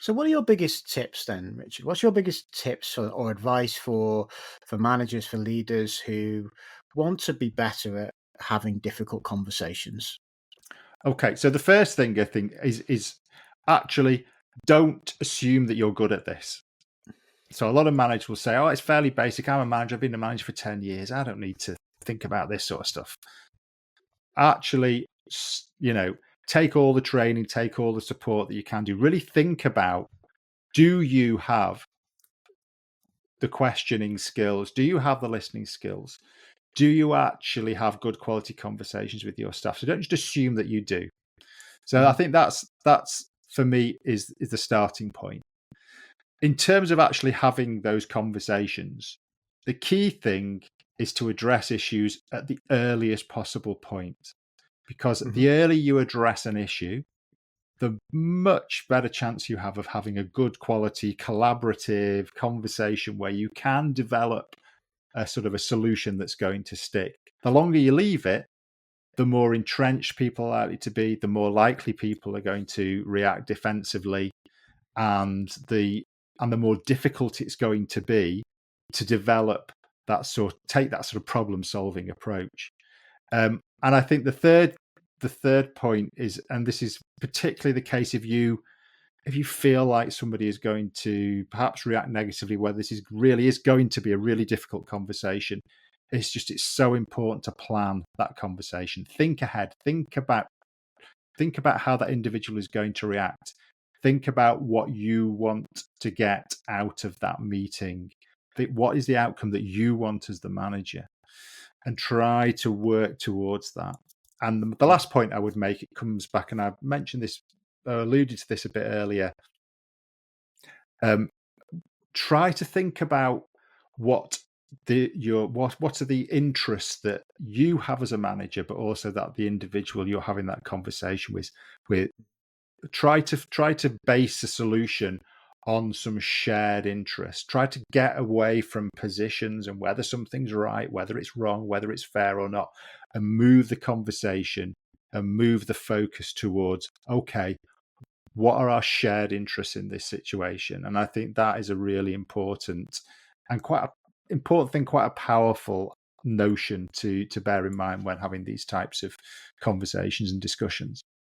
So, what are your biggest tips then, Richard? What's your biggest tips or advice for managers, for leaders who want to be better at having difficult conversations? Okay, so the first thing I think is actually don't assume that you're good at this. So a lot of managers will say, "Oh, it's fairly basic. I'm a manager. I've been a manager for 10 years. I don't need to think about this sort of stuff." Actually, take all the training, take all the support that you can do. Really think about, do you have the questioning skills? Do you have the listening skills? Do you actually have good quality conversations with your staff? So don't just assume that you do. So I Mhm. think that's for me is the starting point. In terms of actually having those conversations, the key thing is to address issues at the earliest possible point. Because Mhm. the earlier you address an issue, the much better chance you have of having a good quality collaborative conversation where you can develop a sort of a solution that's going to stick. The longer you leave it, the more entrenched people are likely to be, the more likely people are going to react defensively, and the more difficult it's going to be to develop take that sort of problem solving approach. And I think the third point is, and this is particularly the case if you feel like somebody is going to perhaps react negatively, where this really is going to be a really difficult conversation, it's so important to plan that conversation. Think ahead. Think about how that individual is going to react. Think about what you want to get out of that meeting. Think, what is the outcome that you want as the manager? And try to work towards that. And the last point I would make, it comes back, and I mentioned this, alluded to this a bit earlier. Um, Try to think about what what are the interests that you have as a manager, but also that the individual you're having that conversation with. Try to base a solution on some shared interest. Try to get away from positions and whether something's right, whether it's wrong, whether it's fair or not, and move the conversation and move the focus towards, okay, what are our shared interests in this situation? And I think that is a really important and quite a important thing, quite a powerful notion to bear in mind when having these types of conversations and discussions.